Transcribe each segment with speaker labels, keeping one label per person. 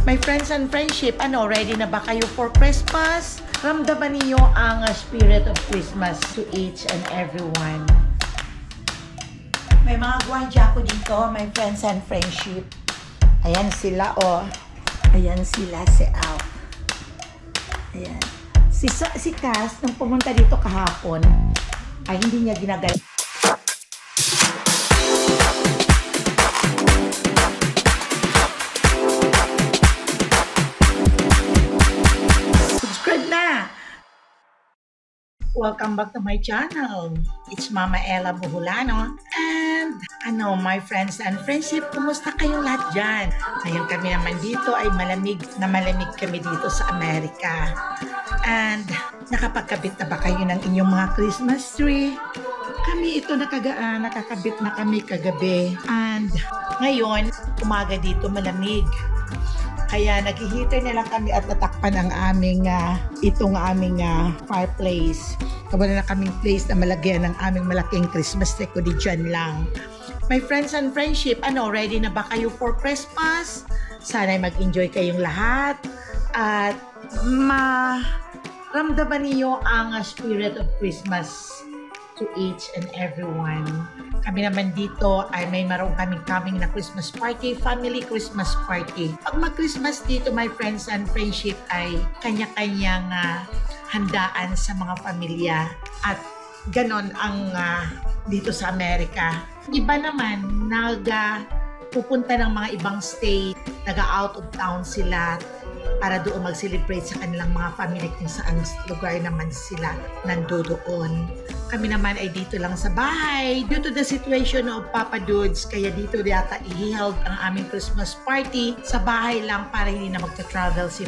Speaker 1: My friends and friendship, ano, ready na ba kayo for Christmas? Ramdaman niyo ang spirit of Christmas to each and everyone. May mga gwardiya ko dito, my friends and friendship. Ayan sila, oh. Ayan sila, si Alp. Ayan. Si Cass, nung pumunta dito kahapon, ay hindi niya ginagaya. Subscribe na! Welcome back to my channel. It's Mama Ella Buhulano. And, my friends and friendship, kumusta kayong lahat dyan? Ngayon kami naman dito ay malamig kami dito sa Amerika. And, nakapagkabit na ba kayo ng inyong mga Christmas tree? Kami ito nakakabit na kami kagabi. And, ngayon, umaga dito malamig. Kaya nag-heater na lang kami at natakpan ang aming fireplace. Kabala na kaming place na malagyan ng aming malaking Christmas tree ko di dyan lang. My friends and friendship, ready na ba kayo for Christmas? Sana'y mag-enjoy kayong lahat at maramdaman niyo ang spirit of Christmas to each and everyone. Kami naman dito ay may kaming na Christmas party, family Christmas party. Pag mag-Christmas dito, my friends and friendship, ay kanya-kanyang handaan sa mga pamilya. At ganon ang dito sa Amerika. Iba naman, pupunta ng mga ibang state, out of town sila para doon mag-celebrate sa kanilang mga family kung saan lugar naman sila nandoon. Kami naman ay dito lang sa bahay. Due to the situation of Papa Dudes, kaya dito yata i-held ang aming Christmas party sa bahay lang para hindi na magta-travel si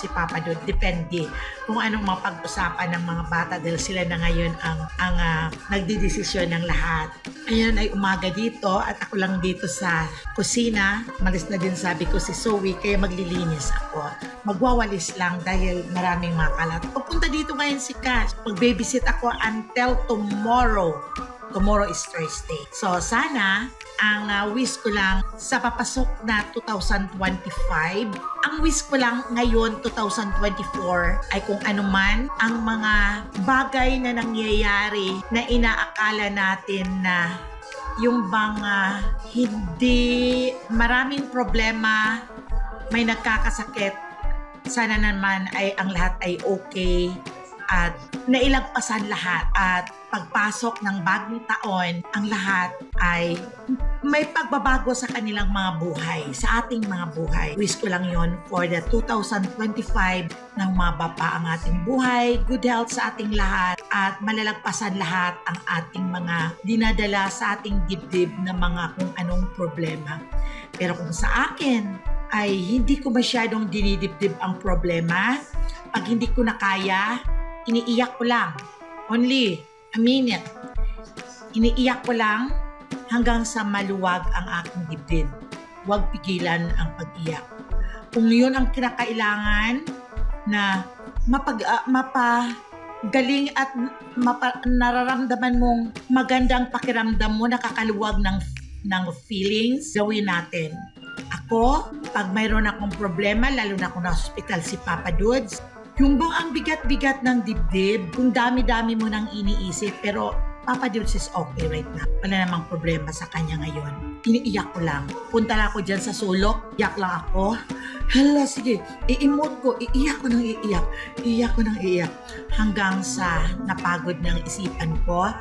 Speaker 1: Papa Dude. Depende kung anong mapag-usapan ng mga bata dahil sila na ngayon ang nagdidesisyon ng lahat. Ayun ay umaga dito at ako lang dito sa kusina. Malis na din sabi ko si Zoe kaya maglilinis ako. Magwawalis lang dahil maraming mga kalat. Pupunta dito ngayon si Cass. Mag-babysit ako until tomorrow. Tomorrow is Thursday. So sana ang wish ko lang sa papasok na 2025, ang wish ko lang ngayon 2024 ay kung ano man ang mga bagay na nangyayari na inaakala natin na yung bang hindi maraming problema, may nagkakasakit, sana naman ay ang lahat ay okay at nailagpasan lahat at pagpasok ng bagong taon, ang lahat ay may pagbabago sa kanilang mga buhay, sa ating mga buhay. Wish ko lang yon for the 2025 ng mababa ang ating buhay, good health sa ating lahat, at malalagpasan lahat ang ating mga dinadala sa ating dibdib na mga kung anong problema. Pero kung sa akin ay hindi ko masyadong dinidibdib ang problema, pag hindi ko na kaya, iniiyak ko lang. Only a minute. Iniiyak ko lang hanggang sa maluwag ang aking dibdib. Huwag pigilan ang pag-iyak. Kung yun ang kinakailangan na mapagaling at nararamdaman mong magandang pakiramdam mo, nakakaluwag ng feelings, gawin natin. Ako, pag mayroon akong problema, lalo na kung na-hospital si Papa Dudes, yung bang ang bigat-bigat ng dibdib, kung dami-dami mo nang iniisip, pero Papa Dudes is okay right now. Wala namang problema sa kanya ngayon. Iniiyak ko lang. Punta lang ako dyan sa sulok, iyak lang ako. Hala, sige, i-emote ko, iiyak ko nang iiyak. Iiyak ko nang iiyak. Hanggang sa napagod ng isipan ko,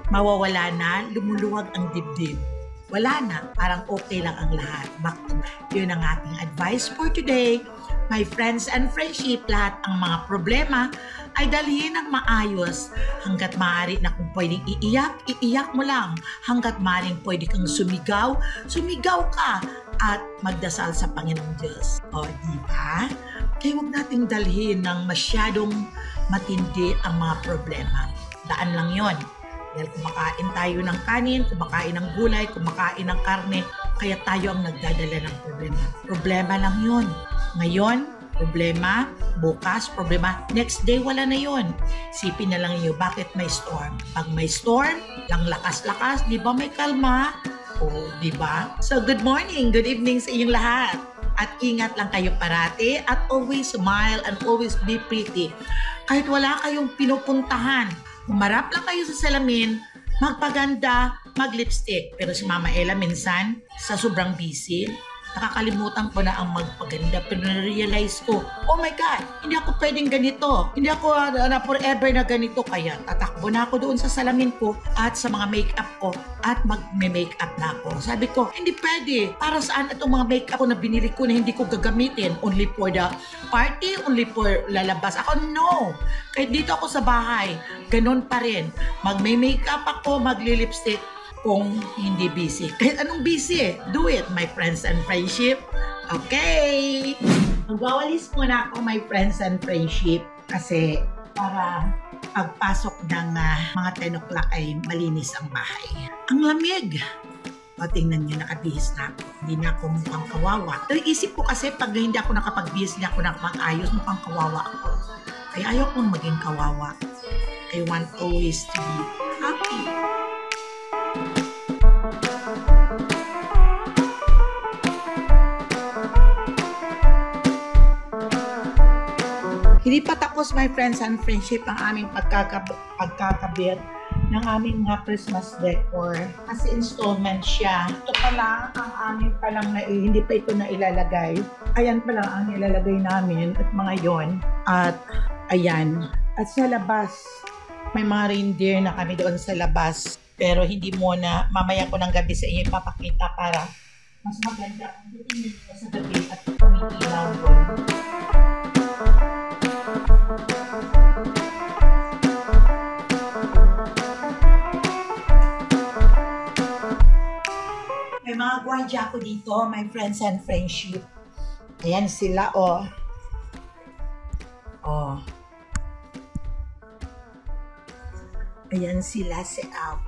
Speaker 1: mawawala na, lumuluwag ang dibdib. Wala na, parang okay lang ang lahat. Yun ang ating advice for today. My friends and friendship, lahat ang mga problema ay dalhin ng maayos. Hanggat maaari na kung pwedeng iiyak mo lang. Hanggat maaaring pwede kang sumigaw ka at magdasal sa Panginoong Diyos. O, diba? Kaya huwag nating dalhin ng masyadong matindi ang mga problema. Daan lang yon. Dahil kumakain tayo ng kanin, kumakain ng gulay, kumakain ng karne, kaya tayo ang nagdadala ng problema. Problema lang yun. Ngayon, problema. Bukas, problema. Next day, wala na yun. Sipin na lang yun, bakit may storm? Pag may storm, lang lakas-lakas, di ba may kalma? O, di ba? So, good morning, good evening sa inyong lahat. At ingat lang kayo parati at always smile and always be pretty. Kahit wala kayong pinupuntahan, humarap lang kayo sa salamin, magpaganda, mag-lipstick. Pero si Mama Ella minsan, sa sobrang busy, nakakalimutan ko na ang magpaganda. Pero na-realize ko, oh my God, hindi ako pwedeng ganito. Hindi ako na forever na ganito. Kaya tatakbo na ako doon sa salamin ko at sa mga makeup ko at mag-makeup na ako. Sabi ko, hindi pwede. Para saan itong mga makeup ko na binili ko na hindi ko gagamitin? Only for the party? Only for lalabas? Ako, no. Kahit dito ako sa bahay, ganun pa rin. Mag-makeup ako, magli-lipstick kung hindi busy. Kahit anong busy do it, my friends and friendship. Okay! Magwawalis muna ako, my friends and friendship, kasi para pagpasok ng mga 10 o'clock ay malinis ang bahay. Ang lamig! O, tingnan nyo, nakabihis na ako. Hindi na ako mukhang kawawa. Pero isip ko kasi pag hindi ako nakapagbihis, hindi ako nakapag-ayos, mukhang kawawa ako. Kaya ayaw kong maging kawawa. I want always to be happy. Hindi pa tapos, my friends and friendship, ang aming pagkakabit ng aming Christmas decor. Kasi installment siya. Ito pa lang ang aming palang hindi pa ito na ilalagay. Ayan pa lang ang ilalagay namin at mga yon. At ayan. At sa labas, may mga reindeer na kami doon sa labas. Pero hindi muna, mamaya ko ng gabi sa inyo ipapakita para mas maganda kung titingin nyo sa gabi at kumikilaw doon. May mga gwardiya ko dito, my friends and friendship. Ayan sila, oh. Oh. Ayan sila, si Alp.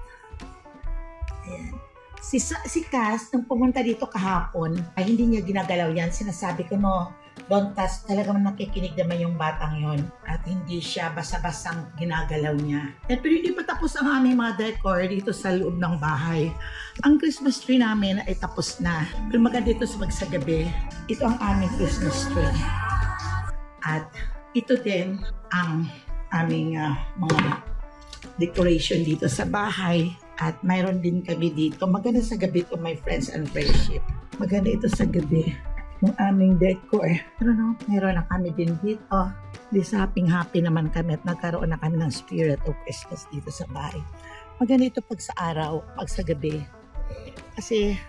Speaker 1: Ayan. Si Cass, nung pumunta dito kahapon, ay hindi niya ginagalaw yan. Sinasabi ko, no, don't touch. Talagang nakikinig naman yung batang yon. At hindi siya basa-basang ginagalaw niya. Pero hindi pa tapos ang aming mga decor dito sa loob ng bahay. Ang Christmas tree namin ay tapos na. Pero maganda dito sa magsagabi. Ito ang aming Christmas tree. At ito din ang aming mga decoration dito sa bahay. At mayroon din kami dito. Maganda sa gabi ito, my friends and friendship. Maganda ito sa gabi. Yung aming decor. Pero no, mayroon na kami din dito. Happy naman kami at nagkaroon na kami ng spirit of Christmas dito sa bahay. Maganda ito pag sa araw, pag sa gabi. Kasi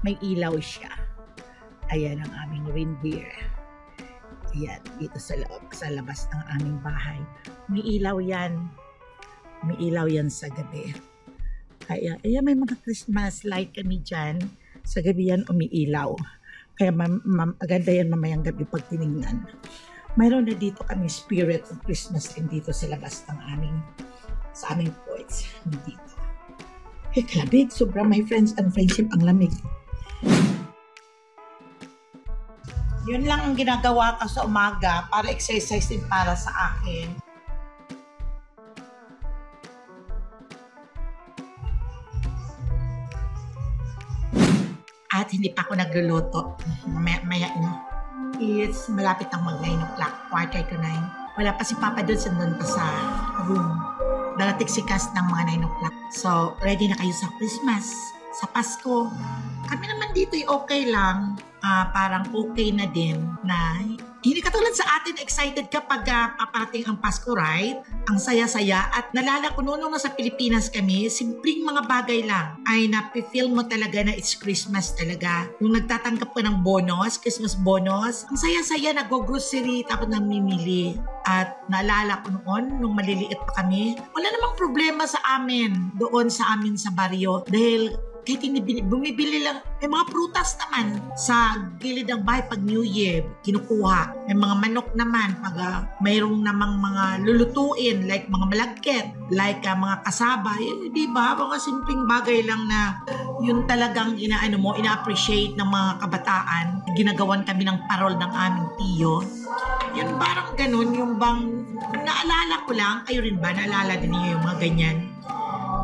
Speaker 1: may ilaw siya. Ayan ang aming reindeer. Ayan, dito sa loob, sa labas ng aming bahay. May ilaw yan. May ilaw yan sa gabi. Kaya, ayan, may mga Christmas light kami dyan. Sa gabi yan umiilaw. Kaya maganda yan mamayang gabi pag tinignan. Mayroon na dito kami spirit of Christmas din dito sa labas ng sa aming porch. Dito. Eh, kalabig. Sobrang, my friends and friendship, ang lamig. Yun lang ang ginagawa ko sa umaga para exercise din para sa akin. At hindi pa ako nagluluto. Maya na. It's malapit ang mag 9 o'clock, 8:45. Wala pa si Papa doon, sandun pa sa room. Darating si Cass ng mga 9 o'clock. So, ready na kayo sa Christmas, sa Pasko. Kami naman dito ay okay lang. Parang okay na din na hindi katulad sa atin, excited kapag paparating ang Pasko, right? Ang saya-saya. At nalala ko noon sa Pilipinas kami, simpleng mga bagay lang ay napifeel mo talaga na it's Christmas talaga. Yung nagtatanggap ka ng bonus, Christmas bonus, ang saya-saya, nag-grocery, tapos namimili. At naalala ko noon, nung maliliit pa kami, wala namang problema sa amin, doon sa amin sa baryo. Dahil kahit bumibili lang, may mga prutas naman sa gilid ng bahay pag New Year, kinukuha. May mga manok naman, mayroong namang mga lulutuin, like mga malagkit, like mga kasaba. Di ba? Mga simpleng bagay lang na yun talagang ina-appreciate ng mga kabataan. Ginagawan kami ng parol ng aming tiyo. Yun parang ganun, yung bang, naalala ko lang, kayo rin ba? Naalala din niyo yung mga ganyan?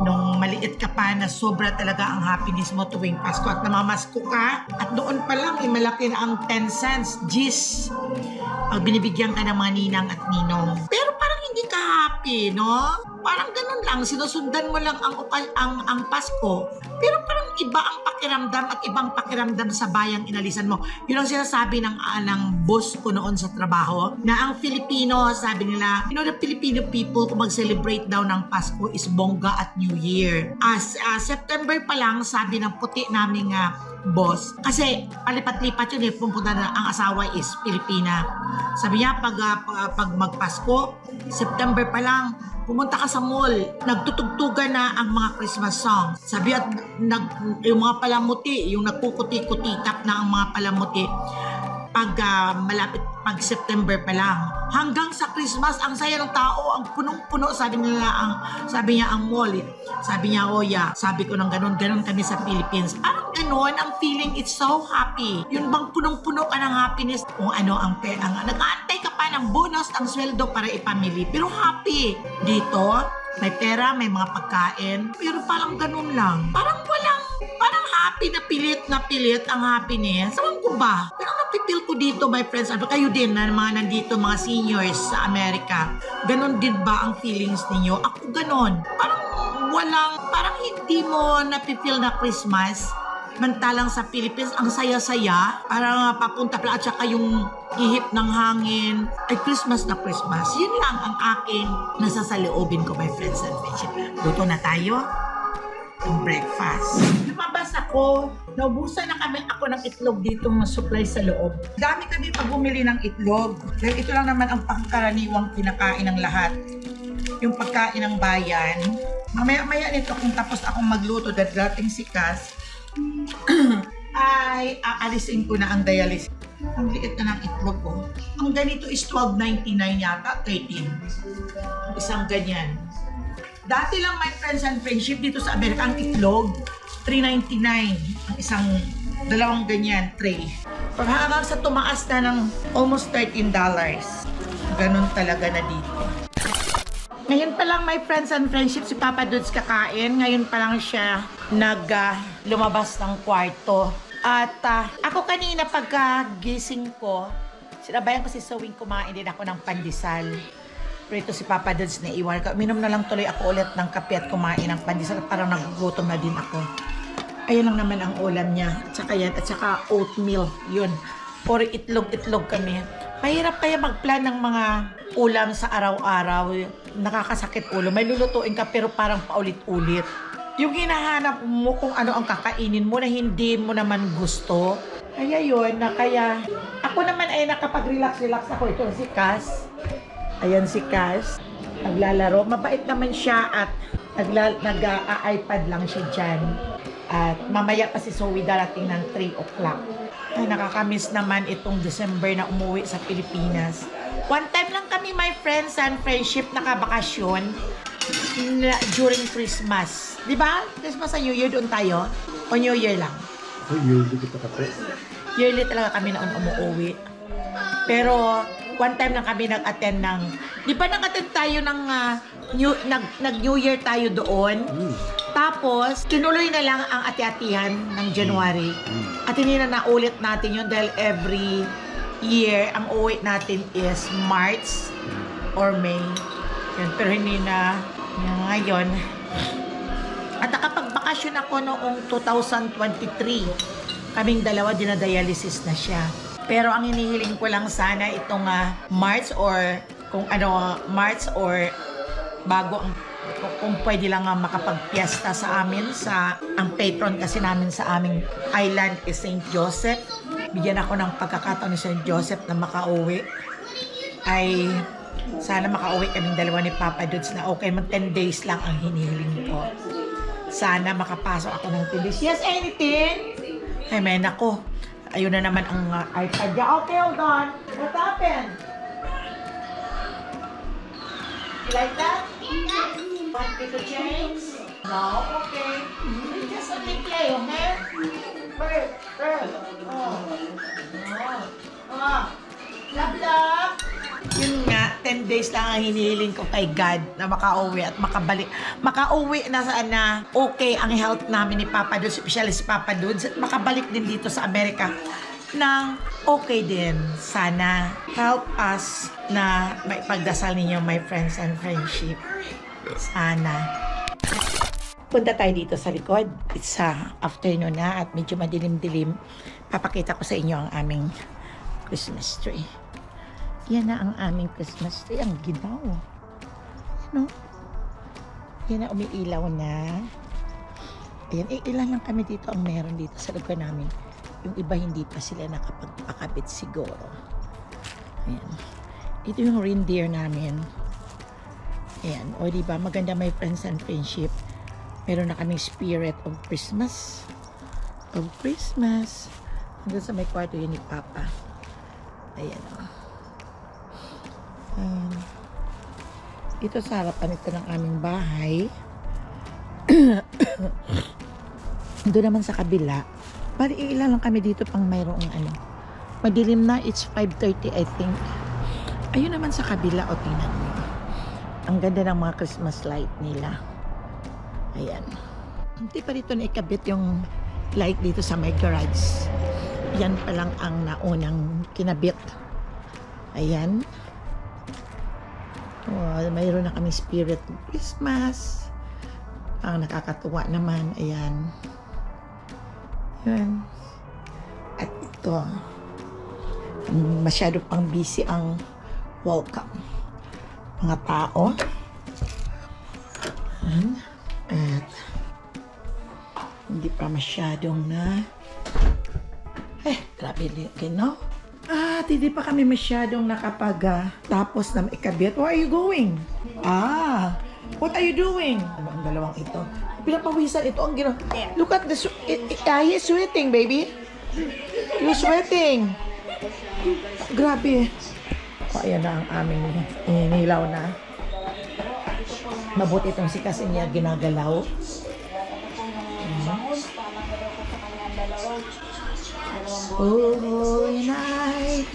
Speaker 1: nung maliit ka pa na sobra talaga ang happiness mo tuwing Pasko at namamasko ka at doon pa lang malaki na ang 10 cents, G's. Pag binibigyan ka ng mga ninang at ninong. Pero parang hindi ka happy, no? Parang ganun lang, sinusundan mo lang ang Pasko. Pero parang iba ang pakiramdam at ibang pakiramdam sa bayang inalisan mo. Yun ang sinasabi ng boss ko noon sa trabaho, na ang Filipino, sabi nila, the Filipino people, kung mag-celebrate daw ng Pasko is bongga at New Year. September pa lang, sabi ng puti naming boss, kasi palipat-lipat yun pumunta na ang asawa is Pilipina. Sabi niya, pag magpasko, September pa lang, pumunta ka sa mall, nagtutugtugan na ang mga Christmas songs. Sabi at yung mga palamuti, yung nagkukuti-kuti-tap na ang mga palamuti, malapit pag September pa lang. Hanggang sa Christmas, ang saya ng tao, ang punong-puno, sabi niya ang mall. Sabi niya, oh yeah, sabi ko ng ganun kami sa Philippines. Parang ganun, ang feeling, it's so happy. Yun bang punong-puno ka ng happiness? Kung ano, nag-aantay ka pa ng bonus, ang sweldo para ipamili. Pero happy. Dito, may pera, may mga pagkain, pero parang ganun lang. Parang happy na pilit ang happiness. Sabi ko ba? Pero ang napipil ko dito, my friends, kayo din na mga nandito, mga seniors sa Amerika, ganun din ba ang feelings ninyo? Ako ganun. Parang hindi mo napipil na Christmas. Mantalang sa Philippines, ang saya-saya. Parang papunta pala at saka yung ihip ng hangin. Ay, Christmas na Christmas. Yun lang ang aking nasasaloobin ko, my friends and friendship. Luto na tayo ng breakfast. Lumabas ako. Naubusan na ako ng itlog dito, mga supply sa loob. Dami kami pag bumili ng itlog. Dahil ito lang naman ang pangkaraniwang pinakain ng lahat. Yung pagkain ng bayan. Mamaya-maya nito kung tapos akong magluto dahil dating si Cass, ay aalisin ko na ang dialysis. Ang liit na ng itlog ko. Ang ganito is $12.99 yata, 13. Isang ganyan. Dati lang, my friends and friendship, dito sa Amerika, ang itlog, $3.99. Ang isang dalawang ganyan, tray. Pag hanggang sa tumaas na ng almost $13. Ganun talaga na dito. Ngayon pa lang, my friends and friendship, si Papa Dudes kakain. Ngayon pa lang siya lumabas ng kwarto. At ako kanina pagkagising ko, sinabayan ko si Sewing, kumain din ako ng pandesal. Pero ito si Papa Dudes na iwan. Minom na lang tuloy ako ulit ng kape at kumain ng pandesal. Parang nagugutom na din ako. Ayan lang naman ang ulam niya. At saka yan. At saka oatmeal. Yun. Or itlog-itlog kami. Mahirap kaya mag-plan ng mga ulam sa araw-araw. Nakakasakit ulo. May lulutuin ka pero parang paulit-ulit. Yung hinahanap mo kung ano ang kakainin mo na hindi mo naman gusto. Kaya yun, kaya ako naman ay nakapag-relax-relax ako. Ito si Cass. Ayan si Cass. Naglalaro. Mabait naman siya at nag-iPad lang siya dyan. At mamaya pa si Zoe darating ng 3 o'clock. Ay, nakakamiss naman itong December na umuwi sa Pilipinas. One time lang kami, my friends and friendship, nakabakasyon during Christmas. Di ba? Christmas sa New Year, doon tayo? O New Year lang?
Speaker 2: Yearly kita kapit.
Speaker 1: Yearly talaga kami noon umuwi. Pero one time lang kami nag-attend ng... Di ba nag-attend tayo ng... nag-New Year tayo doon? Tapos, tinuloy na lang ang ati-atihan ng January. At hindi na naulit natin yun dahil every year, ang uwi natin is March or May. Yun, pero hindi na ngayon. At nakapagbakasyon ako noong 2023. Kaming dalawa, dinadialysis na siya. Pero ang hinihiling ko lang sana itong March or March or bago kung pwede lang makapagpiesta sa amin, ang patron kasi namin sa aming island is St. Joseph. Bigyan ako ng pagkakataon ni St. Joseph na makauwi. Ay sana makauwi kaming dalawa ni Papa Dudes na okay, 10 days lang ang hinihiling ko. Sana makapasok ako ng 10 days. Yes, anything? Ay, men ako. Ayun na naman ang iPad niya. Okay, hold on. What happened? You like that? Want me to change? No? Okay. Just only play, okay? First. Oh. Love. Yun nga, 10 days lang ang hinihiling ko kay God na makauwi at makabalik. Makauwi na sana okay ang health namin ni Papa Dudes, especially si Papa Dudes, at makabalik din dito sa Amerika nang okay din. Sana help us na maipagdasal ninyo, my friends and friendship. Sana. Punta tayo dito sa likod. It's afternoon na at medyo madilim-dilim. Papakita ko sa inyo ang aming Christmas tree. Yan na ang aming Christmas tree. Ang ginaw. Ano? Yan na, umiilaw na. Ayan, ilan lang kami dito ang meron dito sa lugar namin. Yung iba hindi pa sila nakapagpakabit siguro. Ayan. Ito yung reindeer namin. Ayan. O diba, maganda, my friends and friendship. Meron na kaming spirit of Christmas. Of Christmas. Hanggang sa may kwarto yun ni Papa. Ayan o. Ito sa harapan ito ng aming bahay. Doon naman sa kabila. Bali, ilan lang kami dito pang mayroong ano. Madilim na, it's 5:30 I think. Ayun naman sa kabila, o tingnan mo. Ang ganda ng mga Christmas light nila. Ayan. Hindi pa rito na ikabit yung light dito sa my garage. Yan pa lang ang naunang kinabit. Ayan. Oh, mayroon na kami spirit of Christmas. Ang nakakatuwa naman. Ayan. Yan. At ito, masyado pang busy ang welcome. Mga tao. Yan. At hindi pa masyadong na grabe no? At hindi pa kami masyadong tapos na maikabit. Where are you going? What are you doing? Ang dalawang ito. Pinapawisan ito ang ginawa. Look at this. He's sweating, baby. You're sweating. Grabe. Ayan na ang aming inilaw na. Mabuti itong si kasi niya ginagalaw. Holy night,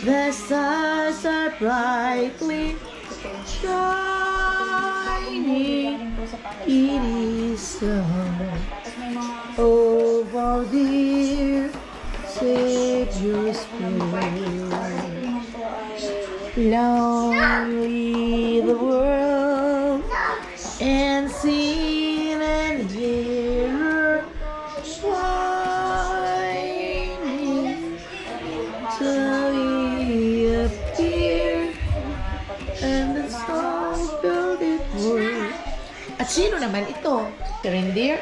Speaker 1: the stars are brightly shining. It is so over dear Savior's spirit. Lonely the world and sin and hear whining till he appear and the song filled it world. At sino naman ito? Reindeer?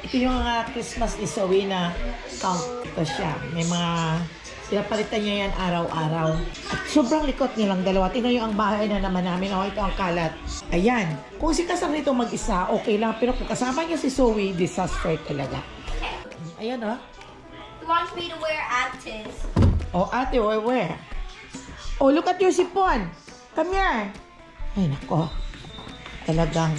Speaker 1: Ito yung Christmas ni Zoe na count ito siya. May mga pinapalitan niya yan araw-araw. At sobrang likot nilang dalawa. Tingnan nyo ang bahay na naman namin. Oh, ito ang kalat. Ayan. Kung si Kasang nito mag-isa, okay lang. Pero kung kasama niya si Zoe, disaster talaga. Ayan, oh.
Speaker 3: He wants me to wear Ates.
Speaker 1: Oh, ate, where? Oh, look at your sipon. Come here. Ay, nako. Talagang.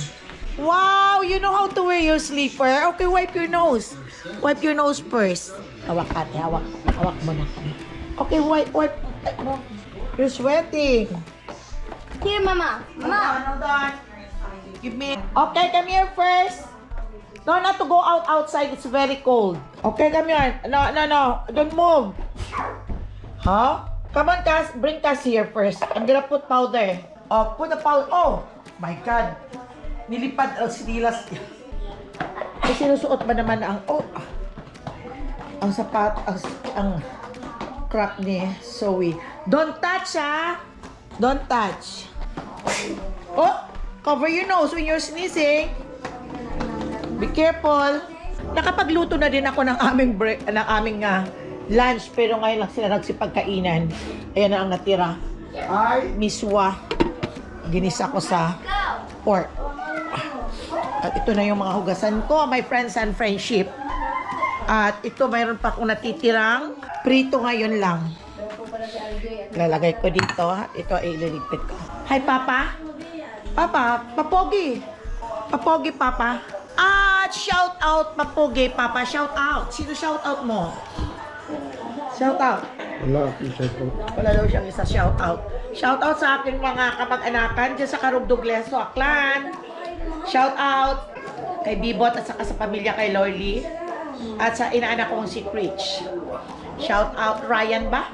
Speaker 1: Wow, you know how to wear your sleeper. Okay, wipe your nose. Wipe your nose first. Hawak, ate. Hawak. Hawak mo na. Okay, wipe. You're sweating.
Speaker 3: Here, Mama. Mama.
Speaker 1: Hold on. Give me. Okay, come here first. No, not to go outside. It's very cold. Okay, come here. No. Don't move. Huh? Come on, Cass. Bring Cass here first. I'm gonna put powder. Oh, put the powder. Oh, my God. Nilipad ang sinilas. May sinusuot ba naman ang ang sapat, ang crack ni Zoe. Don't touch, ha? Don't touch. Oh, cover your nose when you're sneezing. Be careful. Nakapagluto na din ako ng aming lunch, pero ngayon lang sila nagsipagkainan. Ayan na ang natira. Ay, miswa. Ginisa ko sa pork. At ito na yung mga hugasan ko, my friends and friendship. At ito, mayroon pa akong natitirang prito ngayon lang. Lalagay ko dito. Ito ay ililigpit ko. Hi, Papa. Papa, papogi. Papogi, Papa. Shout out, papogi, Papa. Shout out. Sino shout out mo? Shout out.
Speaker 2: Wala akong cellphone.
Speaker 1: Wala daw siyang isa shoutout. Shoutout sa aking mga kamag-anakan dyan sa Carugdugleso, Aklan. Shoutout kay Bibot at saka sa pamilya kay Lorly. At sa inaanak kong si Critch. Shoutout Ryan ba?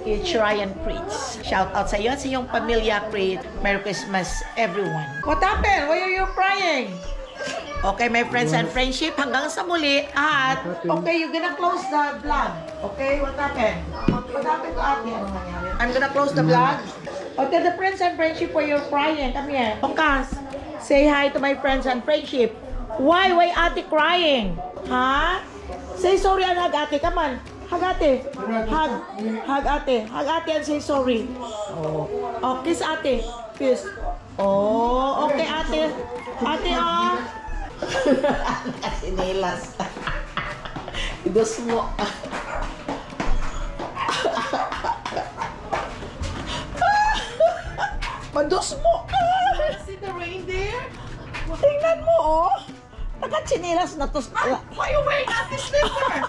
Speaker 1: It's Ryan Critch. Shoutout sa iyo at sa iyong pamilya, Critch. Merry Christmas, everyone. What happened? Why are you crying? Okay, my friends and friendship, hanggang sa muli. At, okay, you're gonna close the vlog. Okay, what happened? What happened to Ate? Ano nangyari? I'm gonna close the vlog. Okay, the friends and friendship why you're crying. Come here. Okas, say hi to my friends and friendship. Why? Why Ate crying? Huh? Say sorry and hug Ate. Come on. Hug Ate. Hug. Hug Ate. Hug Ate and say sorry. Oh, kiss Ate. Kiss. Oh, okay Ate. Ate, oh. Sinilas. Ibos mo. Mados mo. See the reindeer? Tingnan mo, oh. Naka-sinilas na to. Why you wearing that slipper?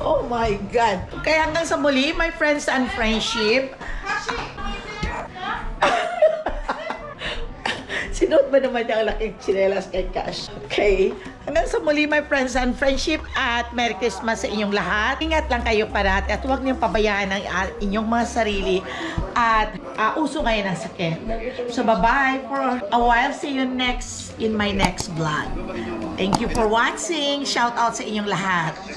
Speaker 1: Oh my God. Kaya hanggang sa muli, my friends and friendship. Sinuot ba naman niya ang laking tsinelas kay Cash? Okay. Hanggang sa muli, my friends and friendship, at Merry Christmas sa inyong lahat. Ingat lang kayo parati at huwag niyong pabayaan ang inyong mga sarili at uso ngayon ang sakit. So bye-bye for a while. See you next in my next vlog. Thank you for watching. Shout out sa inyong lahat.